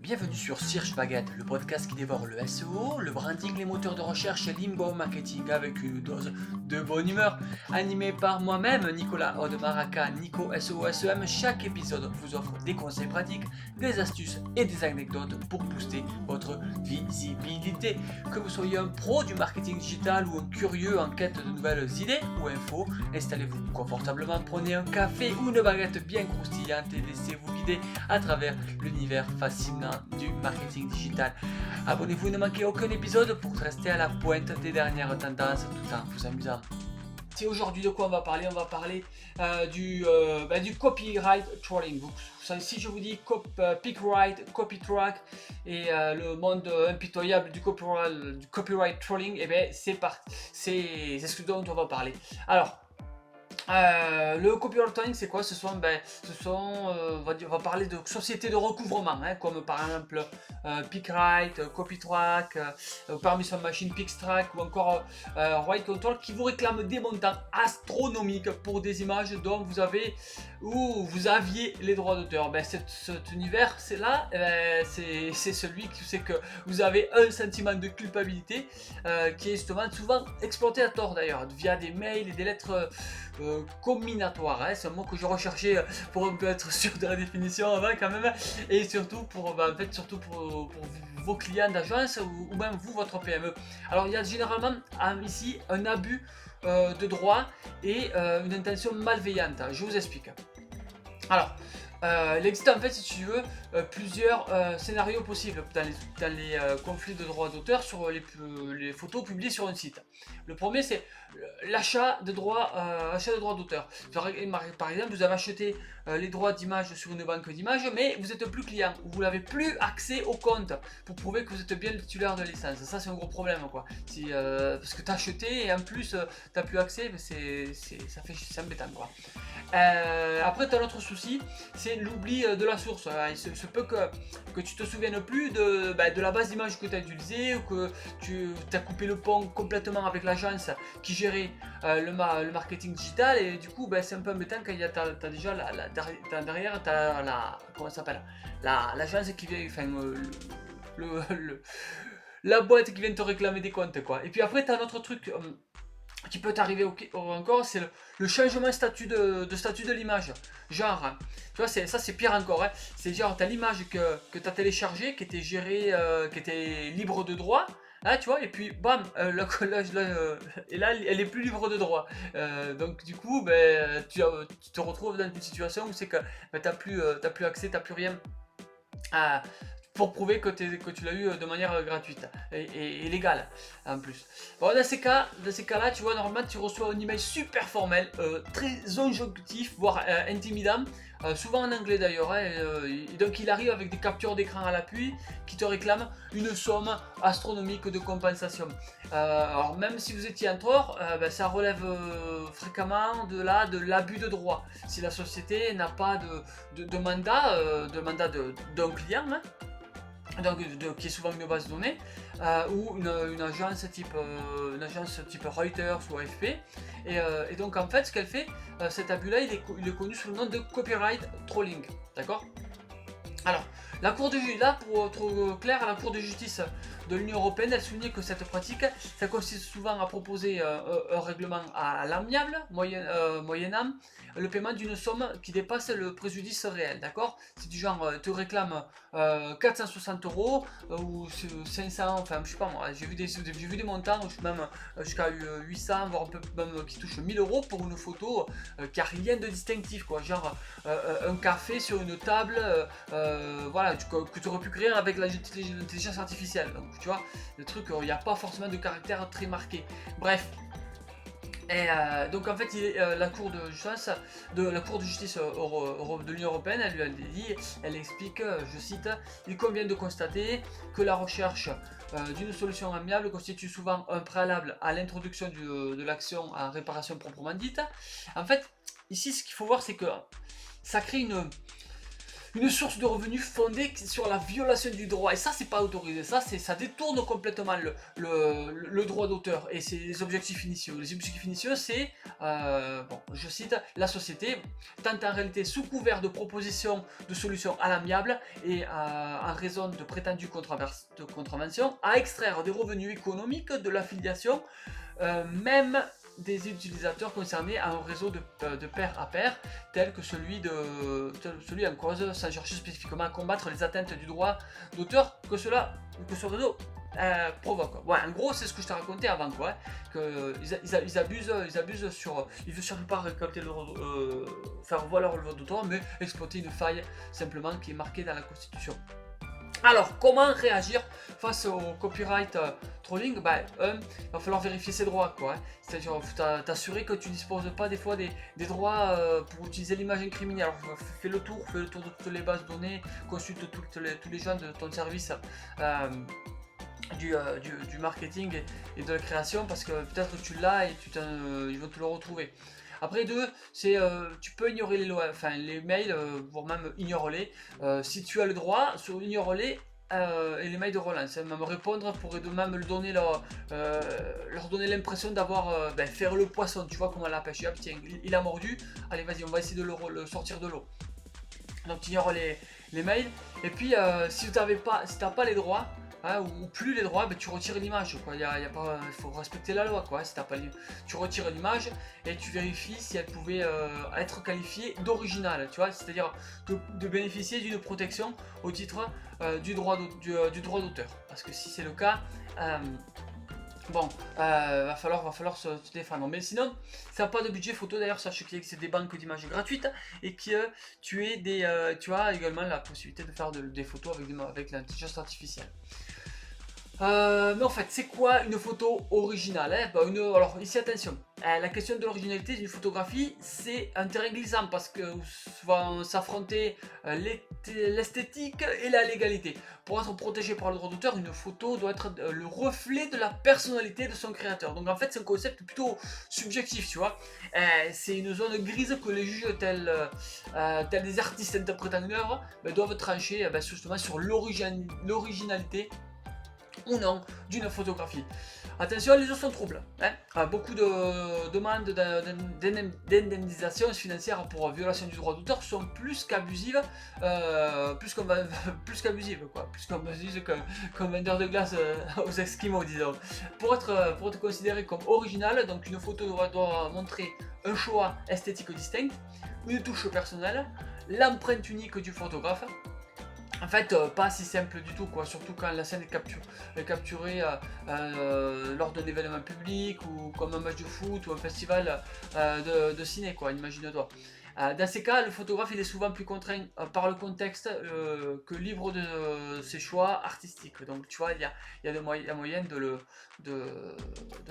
Bienvenue sur Search Baguette, le podcast qui dévore le SEO, le branding, les moteurs de recherche et l'inbound marketing avec une dose de bonne humeur. Animé par moi-même, Nicolas Audemaraka, Nico SEO SEM, chaque épisode vous offre des conseils pratiques, des astuces et des anecdotes pour booster votre visibilité. Que vous soyez un pro du marketing digital ou un curieux en quête de nouvelles idées ou infos, installez-vous confortablement, prenez un café ou une baguette bien croustillante et laissez-vous guider à travers l'univers fascinant du marketing digital. Abonnez-vous et ne manquez aucun épisode pour rester à la pointe des dernières tendances tout en vous amusant. C'est aujourd'hui de quoi on va parler. On va parler du copyright trolling. Si je vous dis PickWrite, CopyTrack et le monde impitoyable du copyright trolling, et bien c'est ce dont on va parler. Alors, le copyright trolling, c'est quoi? On va parler de sociétés de recouvrement, comme par exemple PickWrite, CopyTrack, Permission Machine, PickStrack ou encore Right Control, qui vous réclament des montants astronomiques pour des images dont vous aviez les droits d'auteur. Cet univers, c'est celui qui sait que vous avez un sentiment de culpabilité qui est justement souvent exploité à tort d'ailleurs, via des mails et des lettres combinatoire, c'est un mot que je recherchais pour un peu être sûr de la définition avant quand même, et surtout pour vos clients d'agence ou même vous, votre PME. Alors il y a généralement ici un abus de droit et une intention malveillante. Je vous explique. Alors, il existe en fait, si tu veux, plusieurs scénarios possibles dans les conflits de droits d'auteur sur les photos publiées sur un site. Le premier, c'est l'achat de droits d'auteur. Par exemple, vous avez acheté les droits d'image sur une banque d'images, mais vous n'êtes plus client, vous n'avez plus accès au compte pour prouver que vous êtes bien le titulaire de licence. Ça, c'est un gros problème, quoi. Parce que tu as acheté et en plus, tu n'as plus accès, c'est embêtant, quoi. Après, tu as l'autre souci, c'est l'oubli de la source. Il se peut que tu te souviennes plus de la base d'image que tu as utilisée, ou que tu as coupé le pont complètement avec l'agence qui gérait le marketing digital, et du coup c'est un peu embêtant quand tu as déjà derrière comment ça s'appelle, l'agence qui vient, la boîte qui vient te réclamer des comptes, quoi. Et puis après, tu as un autre truc qui peut t'arriver encore, c'est le changement de statut de l'image. Genre, tu vois, ça c'est pire encore. C'est genre, tu as l'image que tu as téléchargée, qui était gérée, qui était libre de droit. Là, tu vois, et puis bam, et là, elle est plus libre de droit. Donc du coup, tu te retrouves dans une situation où c'est que t'as plus accès, t'as plus rien pour prouver que tu l'as eu de manière gratuite et légale en plus. Bon, dans ces cas-là, tu vois, normalement tu reçois un email super formel, très injonctif, voire intimidant, souvent en anglais d'ailleurs, et donc il arrive avec des captures d'écran à l'appui qui te réclament une somme astronomique de compensation. Alors même si vous étiez en tort, ça relève fréquemment de l'abus de droit. Si la société n'a pas de mandat, d'un client, donc, qui est souvent une base de données, ou une agence type Reuters ou AFP, et donc en fait ce qu'elle fait, cet abus-là, il est connu sous le nom de copyright trolling, d'accord? Alors, la Cour de justice, là pour être clair, la Cour de justice de l'Union Européenne, elle souligne que cette pratique, ça consiste souvent à proposer un règlement à l'amiable, moyennant le paiement d'une somme qui dépasse le préjudice réel, d'accord? C'est du genre, te réclame 460 euros ou 500, enfin je sais pas moi, j'ai vu des montants même jusqu'à 800, voire un peu même qui touchent 1000 euros pour une photo qui a rien de distinctif, quoi, genre un café sur une table, voilà, que tu aurais pu créer avec l'intelligence artificielle. Donc tu vois, le truc, il n'y a pas forcément de caractère très marqué. Bref. Et donc en fait, la Cour de justice de l'Union Européenne, elle explique, je cite, il convient de constater que la recherche d'une solution amiable constitue souvent un préalable à l'introduction de l'action en réparation proprement dite. En fait, ici, ce qu'il faut voir, c'est que ça crée une source de revenus fondée sur la violation du droit. Et ça, c'est pas autorisé. Ça détourne complètement le droit d'auteur et ses objectifs initiaux. Les objectifs initiaux, c'est, bon, je cite, la société tente en réalité sous couvert de propositions de solutions à l'amiable et en raison de prétendues contraventions, à extraire des revenus économiques de l'affiliation, même des utilisateurs concernés à un réseau de pair à pair, tel que celui en cause, sans chercher spécifiquement à combattre les atteintes du droit d'auteur que ce réseau provoque. Ouais, en gros, c'est ce que je t'ai raconté avant, quoi, hein, ils abusent sur, ils veulent surtout pas récolter faire valoir le d'auteur, mais exploiter une faille simplement qui est marquée dans la Constitution. Alors, comment réagir face au copyright trolling? Il va falloir vérifier ses droits, quoi, hein. C'est-à-dire, il faut t'assurer que tu ne disposes pas des fois des droits pour utiliser l'image incriminée. Alors, fais le tour de toutes les bases de données, consulte tous les gens de ton service du marketing et de la création, parce que peut-être que tu l'as et ils vont te le retrouver. Après deux, c'est tu peux ignorer les mails, voire même ignore-les. Si tu as le droit, ignore-les et les mails de relance. Même répondre pourrait même leur donner l'impression d'avoir faire le poisson, tu vois, comment la pêche. Hop, tiens, il a mordu, allez vas-y, on va essayer de le sortir de l'eau. Donc tu ignores les mails. Et puis si tu n'as pas les droits, hein, ou plus les droits, tu retires l'image. Il faut respecter la loi, quoi. Si t'as pas, tu retires l'image et tu vérifies si elle pouvait être qualifiée d'originale, tu vois, c'est-à-dire de bénéficier d'une protection au titre du droit d'auteur. Parce que si c'est le cas, bon, va falloir se défendre. Mais sinon, si t'as pas de budget photo, d'ailleurs, sache qu'il existe des banques d'images gratuites et que tu as également la possibilité de faire des photos avec l'intelligence artificielle. Mais en fait, c'est quoi une photo originale, hein? Alors ici attention, la question de l'originalité d'une photographie, c'est un terrain glissant parce que vont s'affronter l'esthétique et la légalité. Pour être protégé par le droit d'auteur, une photo doit être le reflet de la personnalité de son créateur. Donc en fait, c'est un concept plutôt subjectif, tu vois. C'est une zone grise que les juges, tels des artistes interprétant une œuvre, doivent trancher justement sur l'originalité ou non d'une photographie. Attention, les yeux sont troubles, hein. Beaucoup de demandes d'indemnisation financière pour violation du droit d'auteur sont plus qu'abusives, plus qu'abusives, quoi, plus comme vendeur de glace aux Esquimaux, disons. Pour être considéré comme original, donc une photo doit montrer un choix esthétique distinct, une touche personnelle, l'empreinte unique du photographe. En fait, pas si simple du tout, quoi. Surtout quand la scène est capturée lors d'un événement public ou comme un match de foot ou un festival de ciné, quoi. Imagine-toi. Dans ces cas, le photographe il est souvent plus contraint par le contexte que libre de ses choix artistiques. Donc, tu vois, il y a moyen de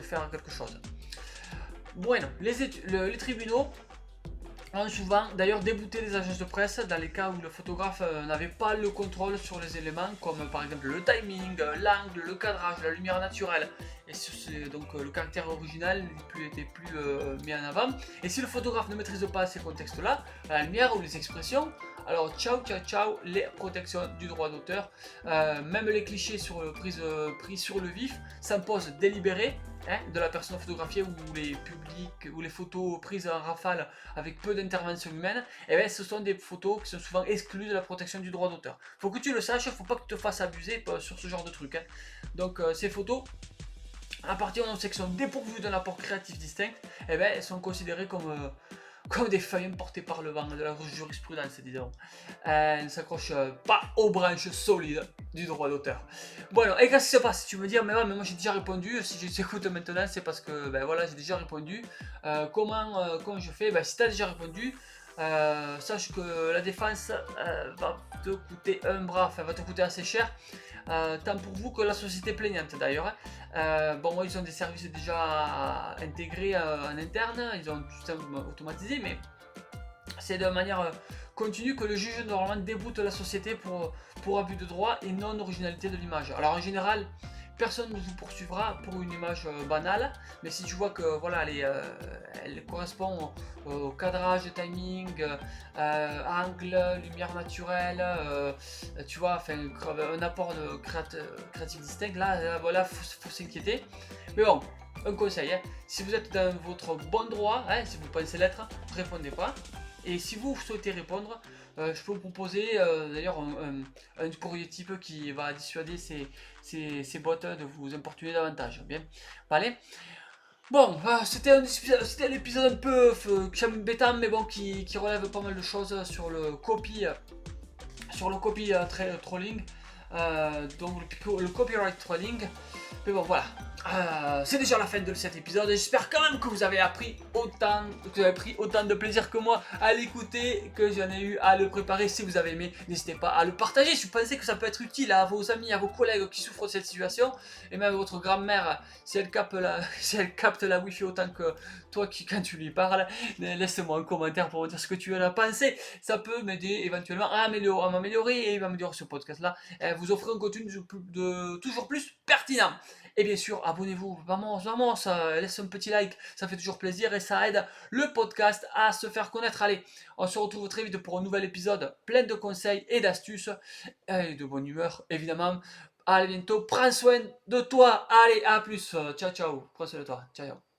faire quelque chose. Bueno, les tribunaux ont souvent d'ailleurs débouté les agences de presse dans les cas où le photographe n'avait pas le contrôle sur les éléments comme par exemple le timing, l'angle, le cadrage, la lumière naturelle. Et donc le caractère original était plus mis en avant. Et si le photographe ne maîtrise pas ces contextes-là, la lumière ou les expressions, alors ciao les protections du droit d'auteur. Même les clichés pris sur le vif s'imposent délibérés. De la personne photographiée ou les photos prises en rafale avec peu d'intervention humaine, ce sont des photos qui sont souvent exclues de la protection du droit d'auteur. Faut que tu le saches, faut pas que tu te fasses abuser sur ce genre de truc. Donc ces photos, à partir d'une section dépourvue d'un apport créatif distinct, elles sont considérées comme des feuilles importées par le vent de la jurisprudence, disons. Ne s'accrochent pas aux branches solides du droit d'auteur. Bon alors, et qu'est-ce qui se passe? Tu me dis, mais moi j'ai déjà répondu, si je t'écoute maintenant, c'est parce que voilà, j'ai déjà répondu. Comment je fais? Si tu as déjà répondu, sache que la défense va te coûter un bras, enfin va te coûter assez cher. Tant pour vous que la société plaignante d'ailleurs. Moi ils ont des services déjà intégrés en interne, ils ont tout ça automatisé, mais c'est de manière continue que le juge normalement déboute la société pour abus de droit et non originalité de l'image. Alors en général, personne ne vous poursuivra pour une image banale, mais si tu vois que voilà, elle correspond au cadrage, timing, angle, lumière naturelle, tu vois, enfin, un apport de créatif distinct, là voilà, faut s'inquiéter. Mais bon, un conseil, hein, si vous êtes dans votre bon droit, hein, si vous pensez l'être, répondez pas. Et si vous souhaitez répondre, je peux vous proposer d'ailleurs un courrier type qui va dissuader ces bots de vous importuner davantage. Bien, allez. Bon, c'était un épisode un peu embêtant, mais bon, qui relève pas mal de choses sur le copy trolling, donc le copyright trolling. Mais bon, voilà. C'est déjà la fin de cet épisode. J'espère quand même que vous avez pris autant de plaisir que moi à l'écouter, que j'en ai eu à le préparer. Si vous avez aimé, n'hésitez pas à le partager. Si vous pensez que ça peut être utile à vos amis, à vos collègues qui souffrent de cette situation, et même votre grand-mère, si elle capte la wifi autant que toi quand tu lui parles, laisse-moi un commentaire pour me dire ce que tu en as pensé. Ça peut m'aider éventuellement à m'améliorer et m'améliorer ce podcast-là. Vous offrez un contenu toujours plus pertinent. Et bien sûr, abonnez-vous, vraiment, ça laisse un petit like, ça fait toujours plaisir et ça aide le podcast à se faire connaître. Allez, on se retrouve très vite pour un nouvel épisode plein de conseils et d'astuces et de bonne humeur, évidemment. Allez, bientôt, prends soin de toi. Allez, à plus. Ciao, ciao. Prends soin de toi. Ciao.